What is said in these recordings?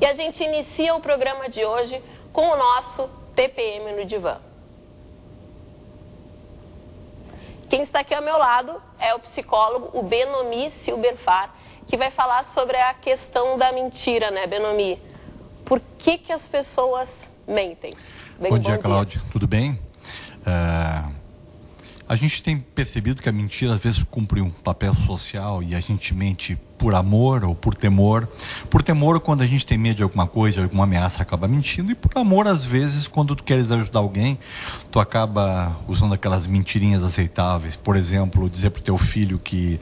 E a gente inicia o programa de hoje com o nosso TPM no Divã. Quem está aqui ao meu lado é o psicólogo, o Benomi Silberfar, que vai falar sobre a questão da mentira, né, Benomi? Por que as pessoas mentem? Bom dia, Cláudia. Tudo bem? A gente tem percebido que a mentira às vezes cumpre um papel social e a gente mente por amor ou por temor. Por temor, quando a gente tem medo de alguma coisa, alguma ameaça, acaba mentindo. E por amor, às vezes, quando tu queres ajudar alguém, tu acaba usando aquelas mentirinhas aceitáveis. Por exemplo, dizer pro teu filho que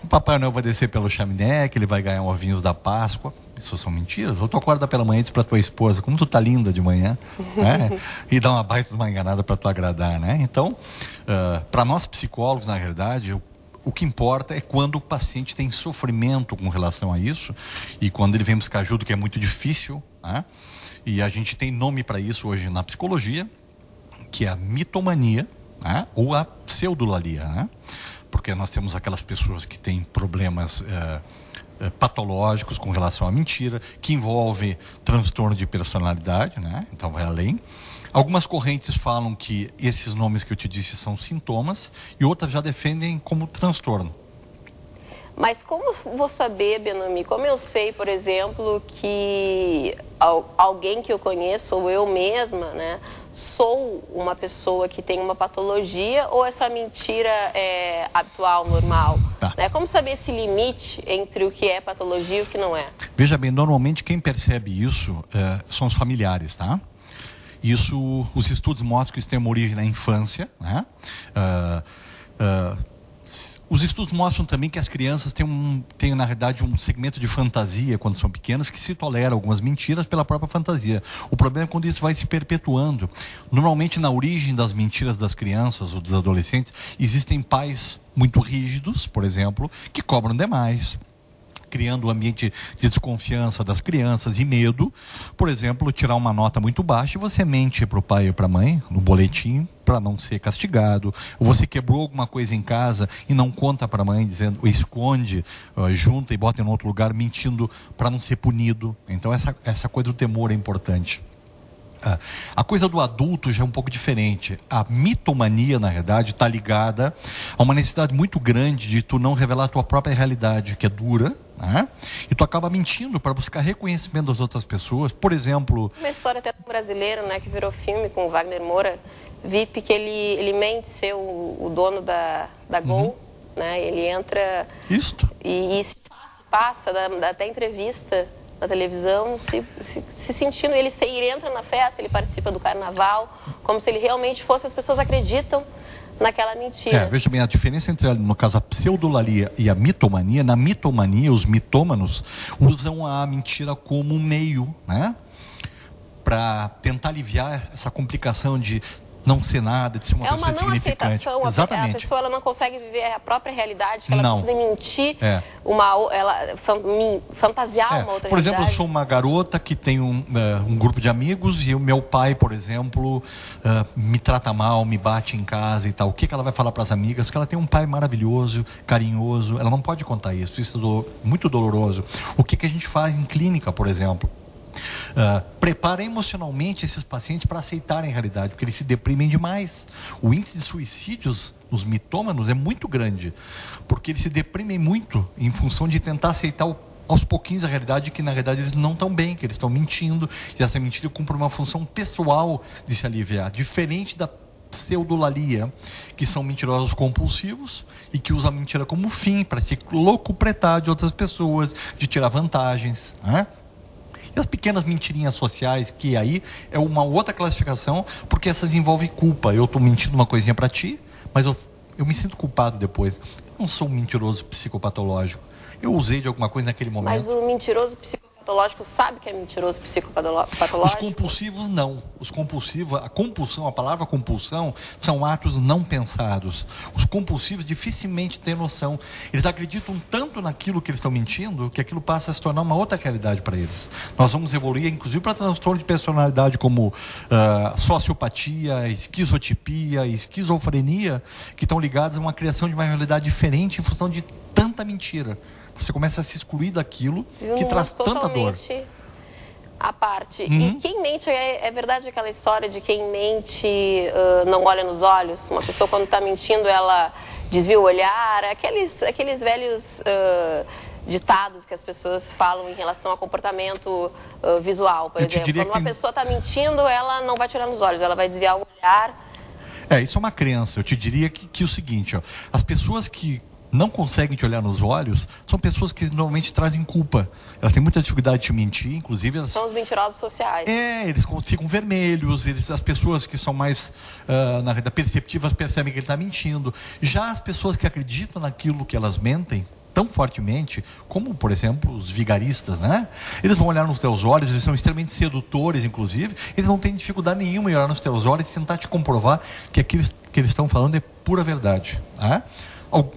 Papai Noel vai descer pelo chaminé, que ele vai ganhar ovinhos da Páscoa. Isso são mentiras. Ou tu acorda pela manhã e diz pra tua esposa, como tu tá linda de manhã, né? E dá uma baita de uma enganada para tu agradar, né? Então, para nós psicólogos, na verdade, o que importa é quando o paciente tem sofrimento com relação a isso e quando ele vem buscar ajuda, que é muito difícil, né? E a gente tem nome para isso hoje na psicologia, que é a mitomania, né? Ou a pseudolalia, né? Porque nós temos aquelas pessoas que têm problemas patológicos com relação à mentira, que envolve transtorno de personalidade, né? Então vai além. Algumas correntes falam que esses nomes que eu te disse são sintomas e outras já defendem como transtorno. Mas como vou saber, Benomi, como eu sei, por exemplo, que alguém que eu conheço ou eu mesma, né, sou uma pessoa que tem uma patologia ou essa mentira é habitual, normal? Tá. Né? Como saber esse limite entre o que é patologia e o que não é? Veja bem, normalmente quem percebe isso são os familiares, tá? Isso, os estudos mostram que isso tem uma origem na infância, né? Os estudos mostram também que as crianças têm, na realidade, um segmento de fantasia quando são pequenas, que se tolera algumas mentiras pela própria fantasia. O problema é quando isso vai se perpetuando. Normalmente, na origem das mentiras das crianças ou dos adolescentes, existem pais muito rígidos, por exemplo, que cobram demais, criando um ambiente de desconfiança das crianças e medo. Por exemplo, tirar uma nota muito baixa e você mente para o pai ou para a mãe no boletim para não ser castigado. Ou você quebrou alguma coisa em casa e não conta para a mãe, dizendo, ou esconde, junta e bota em outro lugar, mentindo para não ser punido. Então essa coisa do temor é importante. A coisa do adulto já é um pouco diferente. A mitomania, na verdade, está ligada a uma necessidade muito grande de tu não revelar a tua própria realidade, que é dura, né? E tu acaba mentindo para buscar reconhecimento das outras pessoas. Por exemplo... Uma história até brasileira, né, que virou filme com o Wagner Moura, VIP, que ele mente ser o dono da Gol, né? Ele entra... Isto. E se passa até entrevista na televisão, se sentindo, ele entra na festa, ele participa do carnaval, como se ele realmente fosse, as pessoas acreditam naquela mentira. Veja bem, a diferença entre, no caso, a pseudolalia e a mitomania, na mitomania, os mitômanos usam a mentira como um meio, né, para tentar aliviar essa complicação de não ser nada, de ser uma pessoa insignificante. É uma não aceitação. Exatamente. A pessoa ela não consegue viver a própria realidade, que ela precisa mentir, fantasiar uma outra por exemplo, realidade. eu sou uma garota que tem um grupo de amigos e o meu pai, por exemplo, me trata mal, me bate em casa e tal. O que ela vai falar para as amigas? Que ela tem um pai maravilhoso, carinhoso. Ela não pode contar isso. Isso é muito doloroso. O que a gente faz em clínica, por exemplo? Prepara emocionalmente esses pacientes para aceitarem a realidade, porque eles se deprimem demais. O índice de suicídios nos mitômanos é muito grande, porque eles se deprimem muito em função de tentar aceitar aos pouquinhos a realidade, que na realidade eles não estão bem, que eles estão mentindo, e essa mentira cumpre uma função pessoal de se aliviar, diferente da pseudolalia, que são mentirosos compulsivos e que usam a mentira como fim para se locupletar de outras pessoas, de tirar vantagens, né? E as pequenas mentirinhas sociais, que aí é uma outra classificação, porque essas envolvem culpa. Eu estou mentindo uma coisinha para ti, mas eu me sinto culpado depois. Eu não sou um mentiroso psicopatológico. Eu usei de alguma coisa naquele momento. Mas o mentiroso psicopatológico sabe que é mentiroso psicopatológico? Os compulsivos não. Os compulsivos, a compulsão, a palavra compulsão, são atos não pensados. Os compulsivos dificilmente têm noção. Eles acreditam tanto naquilo que eles estão mentindo, que aquilo passa a se tornar uma outra realidade para eles. Nós vamos evoluir, inclusive, para transtorno de personalidade como sociopatia, esquizotipia, esquizofrenia, que estão ligados a uma criação de uma realidade diferente em função de tanta mentira. Você começa a se excluir daquilo que traz tanta dor. A parte. E quem mente, é verdade aquela história de quem mente não olha nos olhos? Uma pessoa quando está mentindo, ela desvia o olhar, aqueles velhos ditados que as pessoas falam em relação ao comportamento visual, por exemplo. Quando uma pessoa está mentindo, ela não vai te olhar nos olhos, ela vai desviar o olhar. Isso é uma crença. Eu te diria que o seguinte, ó, as pessoas que não conseguem te olhar nos olhos são pessoas que normalmente trazem culpa. Elas têm muita dificuldade de mentir, inclusive elas... São os mentirosos sociais. Eles ficam vermelhos, as pessoas que são mais na realidade perceptivas percebem que ele está mentindo. Já as pessoas que acreditam naquilo que elas mentem tão fortemente, como, por exemplo, os vigaristas, né? Eles vão olhar nos teus olhos, eles são extremamente sedutores, inclusive, eles não têm dificuldade nenhuma em olhar nos teus olhos e tentar te comprovar que aquilo que eles estão falando é pura verdade, né?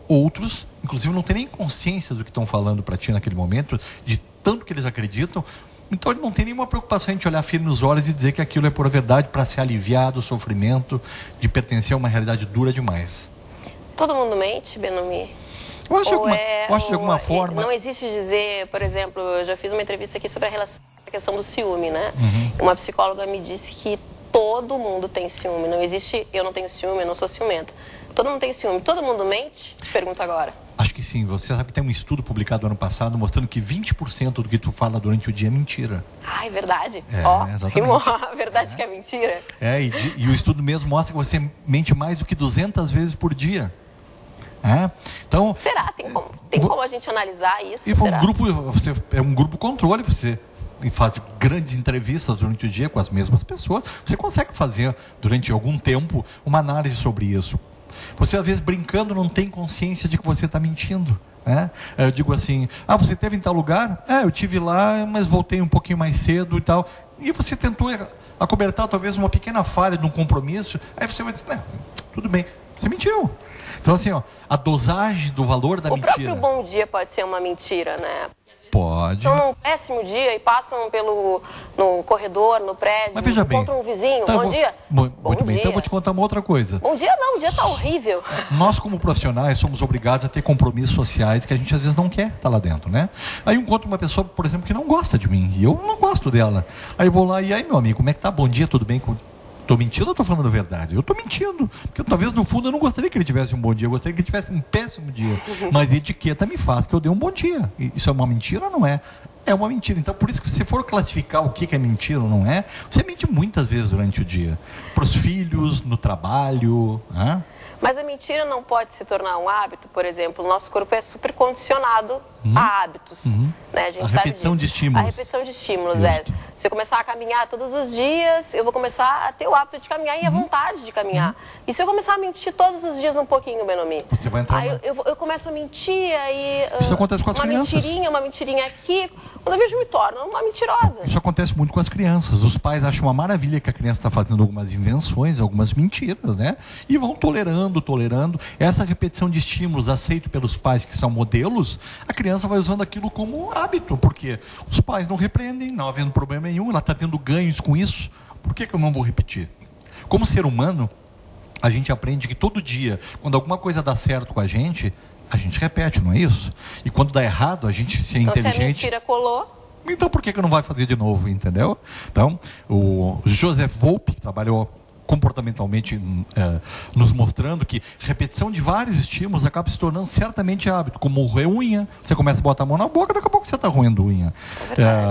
Outros, inclusive, não têm nem consciência do que estão falando para ti naquele momento, de tanto que eles acreditam. Então, ele não tem nenhuma preocupação em te olhar firme nos olhos e dizer que aquilo é pura verdade para se aliviar do sofrimento de pertencer a uma realidade dura demais. Todo mundo mente, Benomi? Eu acho de alguma forma... Não existe dizer, por exemplo, eu já fiz uma entrevista aqui sobre a questão do ciúme, né? Uma psicóloga me disse que todo mundo tem ciúme. Não existe, eu não tenho ciúme, eu não sou ciumento. Todo mundo tem ciúme. Todo mundo mente? Pergunta agora. Acho que sim. Você sabe que tem um estudo publicado ano passado mostrando que 20% do que tu fala durante o dia é mentira. Ah, é verdade? Exatamente. A verdade que é mentira. E o estudo mesmo mostra que você mente mais do que 200 vezes por dia. Então, será? Tem como a gente analisar isso? E é um grupo controle, você faz grandes entrevistas durante o dia com as mesmas pessoas, você consegue fazer durante algum tempo uma análise sobre isso. Você às vezes brincando não tem consciência de que você está mentindo, né? Eu digo assim, você esteve em tal lugar? Eu estive lá, mas voltei um pouquinho mais cedo e tal. E você tentou acobertar talvez uma pequena falha de um compromisso, aí você vai dizer, tudo bem, você mentiu. Então assim, a dosagem do valor da mentira... O próprio bom dia pode ser uma mentira, né? Pode. Estão num péssimo dia e passam no corredor, no prédio, mas veja encontram um vizinho, bom dia. Muito bem, então eu vou te contar uma outra coisa. Bom dia não, o dia está horrível. Nós como profissionais somos obrigados a ter compromissos sociais que a gente às vezes não quer estar lá dentro, né? Aí eu encontro uma pessoa, por exemplo, que não gosta de mim e eu não gosto dela. Aí eu vou lá e aí, meu amigo, como é que tá? Bom dia, tudo bem? Estou mentindo ou estou falando a verdade? Eu estou mentindo, porque talvez no fundo eu não gostaria que ele tivesse um bom dia, eu gostaria que ele tivesse um péssimo dia. Mas a etiqueta me faz que eu dê um bom dia. Isso é uma mentira ou não é? É uma mentira. Então, por isso que se você for classificar o que é mentira ou não é, você mente muitas vezes durante o dia. Para os filhos, no trabalho. Mas a mentira não pode se tornar um hábito, por exemplo, o nosso corpo é super condicionado a hábitos. Né? A gente sabe repetição disso. de estímulos. A repetição de estímulos, Se eu começar a caminhar todos os dias, eu vou começar a ter o hábito de caminhar e a vontade de caminhar. E se eu começar a mentir todos os dias um pouquinho, Benomi? Você vai entrar... Aí eu começo a mentir, aí... Isso acontece com as crianças. Uma mentirinha aqui... Quando eu vejo, me torno uma mentirosa. Isso acontece muito com as crianças. Os pais acham uma maravilha que a criança está fazendo algumas invenções, algumas mentiras, né? E vão tolerando. Essa repetição de estímulos aceito pelos pais que são modelos, a criança vai usando aquilo como hábito, porque os pais não repreendem, não havendo problema nenhum, ela está tendo ganhos com isso. Por que eu não vou repetir? Como ser humano, a gente aprende que todo dia, quando alguma coisa dá certo com a gente repete, não é isso? E quando dá errado, a gente se é inteligente... Se a mentira colou... Então por que não vai fazer de novo, entendeu? Então, o Joseph Volpe, que trabalhou comportamentalmente nos mostrando que repetição de vários estímulos acaba se tornando certamente hábito, como roer unha. Você começa a botar a mão na boca, daqui a pouco você está roendo unha.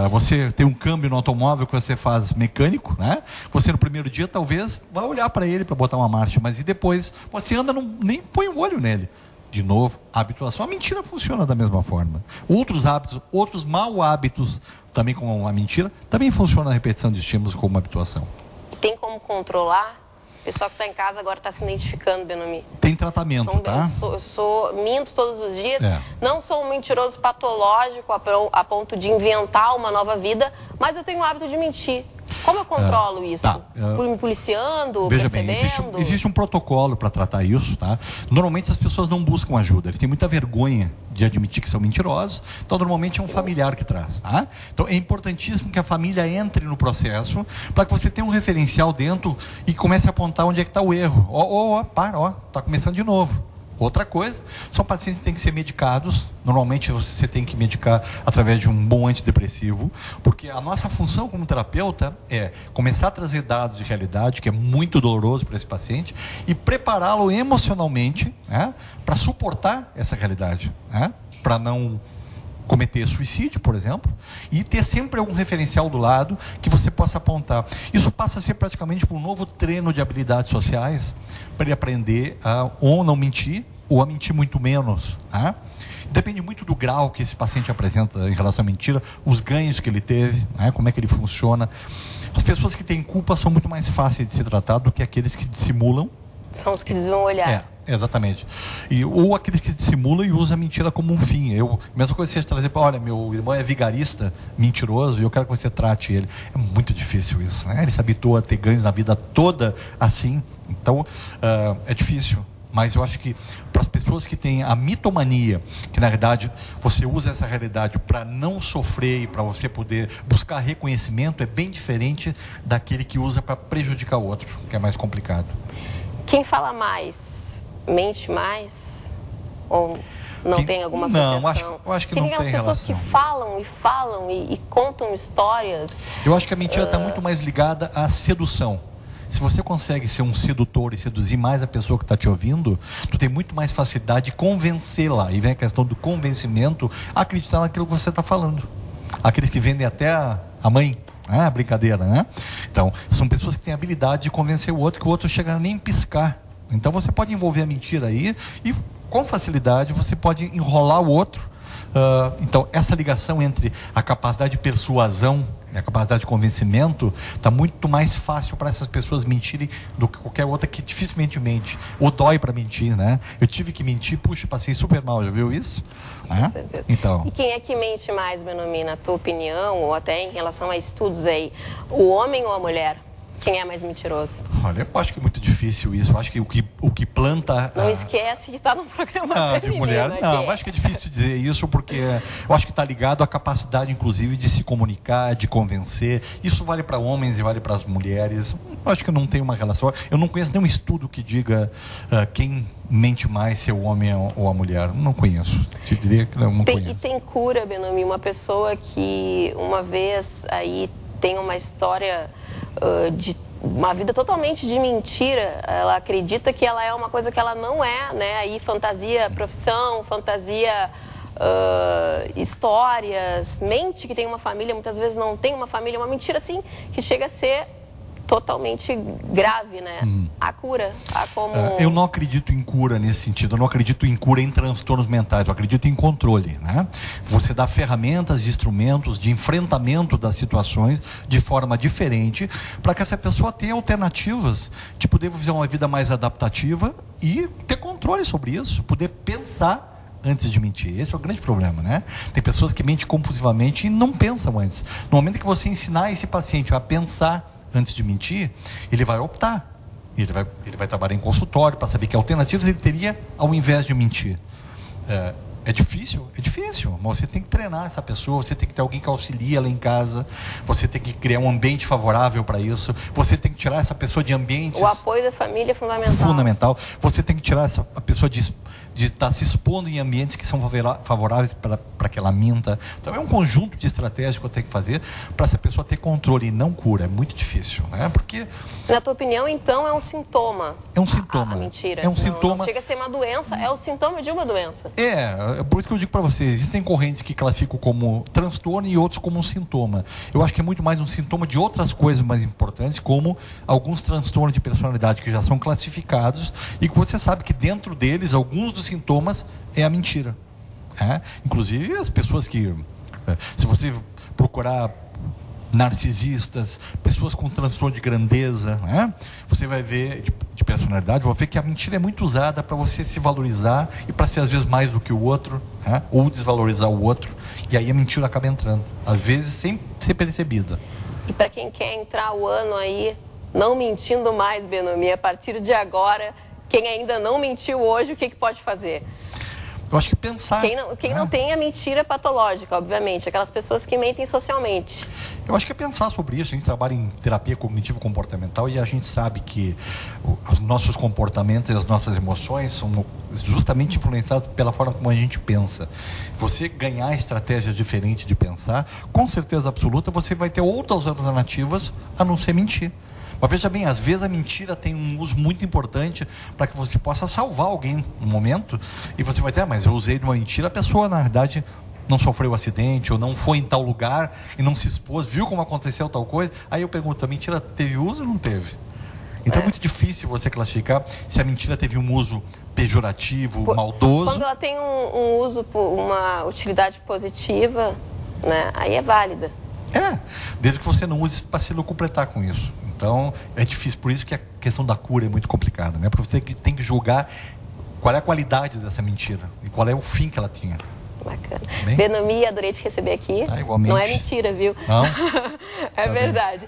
Você tem um câmbio no automóvel que você faz mecânico, né? Você no primeiro dia talvez vai olhar para ele para botar uma marcha, mas e depois você anda, nem põe o olho nele. De novo, a habituação. A mentira funciona da mesma forma. Outros hábitos, outros mau hábitos, também como a mentira, também funciona a repetição de estímulos como uma habituação. Tem como controlar? O pessoal que está em casa agora está se identificando, Benomi. Tem tratamento, tá? Eu minto todos os dias. Não sou um mentiroso patológico a ponto de inventar uma nova vida, mas eu tenho o hábito de mentir. Como eu controlo isso? Me policiando, veja percebendo? Bem, existe um protocolo para tratar isso, tá? Normalmente as pessoas não buscam ajuda, eles têm muita vergonha de admitir que são mentirosos, então normalmente é um familiar que traz, tá? Então é importantíssimo que a família entre no processo para que você tenha um referencial dentro e comece a apontar onde é que está o erro. Para, está começando de novo. Outra coisa, são pacientes que têm que ser medicados. Normalmente você tem que medicar através de um bom antidepressivo, porque a nossa função como terapeuta é começar a trazer dados de realidade, que é muito doloroso para esse paciente, e prepará-lo emocionalmente, né, para suportar essa realidade, né, para não cometer suicídio, por exemplo, e ter sempre algum referencial do lado que você possa apontar. Isso passa a ser praticamente por um novo treino de habilidades sociais, para ele aprender a ou não mentir, ou a mentir muito menos. Né? Depende muito do grau que esse paciente apresenta em relação à mentira, os ganhos que ele teve, né? Como é que ele funciona. As pessoas que têm culpa são muito mais fáceis de ser tratadas do que aqueles que dissimulam. São os que desviam o olhar. Exatamente. Ou aqueles que dissimulam e usam a mentira como um fim. Mesma coisa se você trazer para, olha, meu irmão é vigarista, mentiroso, e eu quero que você trate ele. É muito difícil isso, né? Ele se habituou a ter ganhos na vida toda assim. Então, é difícil. Mas eu acho que para as pessoas que têm a mitomania, que na verdade você usa essa realidade para não sofrer e para você poder buscar reconhecimento, é bem diferente daquele que usa para prejudicar o outro, que é mais complicado. Quem fala mais, mente mais? Ou não tem alguma associação? Não, eu acho que não tem relação. Tem aquelas pessoas que falam e contam histórias. Eu acho que a mentira está muito mais ligada à sedução. Se você consegue ser um sedutor e seduzir mais a pessoa que está te ouvindo, tu tem muito mais facilidade de convencê-la. E vem a questão do convencimento, acreditar naquilo que você está falando. Aqueles que vendem até a mãe. Brincadeira, né? Então, são pessoas que têm a habilidade de convencer o outro, que o outro chega a nem piscar. Então, você pode envolver a mentira aí e, com facilidade, você pode enrolar o outro. Então, essa ligação entre a capacidade de persuasão e a capacidade de convencimento está muito mais fácil para essas pessoas mentirem do que qualquer outra que dificilmente mente. Ou dói para mentir, né? Eu tive que mentir, puxa, passei super mal, já viu isso? Com certeza. Então. E quem é que mente mais, Benomi, na tua opinião, ou até em relação a estudos aí? O homem ou a mulher? Quem é mais mentiroso? Olha, eu acho que é muito difícil isso. Eu acho que o que planta... Não esquece que está num programa de mulher. Não, eu acho que é difícil dizer isso, porque eu acho que está ligado à capacidade, inclusive, de se comunicar, de convencer. Isso vale para homens e vale para as mulheres. Eu acho que não tem uma relação. Eu não conheço nenhum estudo que diga quem mente mais, se é o homem ou a mulher. Não conheço. Te diria que não conheço. E tem cura, Benomi? Uma pessoa que uma vez aí tem uma história... de uma vida totalmente de mentira, ela acredita que ela é uma coisa que ela não é, né? Aí fantasia profissão, fantasia histórias, mente que tem uma família, muitas vezes não tem uma família, uma mentira assim que chega a ser totalmente grave, né? A cura, Eu não acredito em cura nesse sentido, eu não acredito em cura em transtornos mentais, eu acredito em controle, né? Você dá ferramentas, instrumentos de enfrentamento das situações de forma diferente, para que essa pessoa tenha alternativas de poder viver uma vida mais adaptativa e ter controle sobre isso, poder pensar antes de mentir. Esse é o grande problema, né? Tem pessoas que mentem compulsivamente e não pensam antes. No momento que você ensinar esse paciente a pensar antes de mentir, ele vai optar. Ele vai trabalhar em consultório para saber que alternativas ele teria ao invés de mentir. É difícil? É difícil, mas você tem que treinar essa pessoa, você tem que ter alguém que auxilie ela em casa, você tem que criar um ambiente favorável para isso, você tem que tirar essa pessoa de ambientes... O apoio da família é fundamental. Fundamental. Você tem que tirar a pessoa de estar se expondo em ambientes que são favoráveis para que ela minta. Então é um conjunto de estratégias que eu tenho que fazer para essa pessoa ter controle e não cura. É muito difícil, né? Porque... Na tua opinião, então, é um sintoma? É um sintoma. A mentira. É um sintoma. Não chega a ser uma doença, é o sintoma de uma doença. É por isso que eu digo para vocês, existem correntes que classificam como transtorno e outros como um sintoma. Eu acho que é muito mais um sintoma de outras coisas mais importantes, como alguns transtornos de personalidade que já são classificados e que você sabe que dentro deles, alguns dos sintomas é a mentira. Inclusive as pessoas que, se você procurar narcisistas, pessoas com transtorno de grandeza, você vai ver, de personalidade, vai ver que a mentira é muito usada para você se valorizar e para ser às vezes mais do que o outro, ou desvalorizar o outro, e aí a mentira acaba entrando, às vezes sem ser percebida. E para quem quer entrar o ano aí, não mentindo mais, Benomi, a partir de agora, quem ainda não mentiu hoje, o que pode fazer? Eu acho que pensar... Quem não tem a mentira patológica, obviamente. Aquelas pessoas que mentem socialmente. Eu acho que é pensar sobre isso. A gente trabalha em terapia cognitivo-comportamental e a gente sabe que os nossos comportamentos e as nossas emoções são justamente influenciados pela forma como a gente pensa. Você ganhar estratégias diferentes de pensar, com certeza absoluta, você vai ter outras alternativas a não ser mentir. Mas veja bem, às vezes a mentira tem um uso muito importante para que você possa salvar alguém no momento, e você vai ter, mas eu usei de uma mentira, a pessoa na verdade não sofreu acidente, ou não foi em tal lugar e não se expôs, viu como aconteceu tal coisa. Aí eu pergunto, a mentira teve uso ou não teve? Então é muito difícil você classificar se a mentira teve um uso pejorativo, maldoso. Quando ela tem um uso, uma utilidade positiva, né, aí é válida. Desde que você não use para se locupletar com isso. Então, é difícil. Por isso que a questão da cura é muito complicada, né? Porque você tem que julgar qual é a qualidade dessa mentira e qual é o fim que ela tinha. Bacana. Benomi, adorei te receber aqui. Igualmente. Não é mentira, viu? Não? É verdade.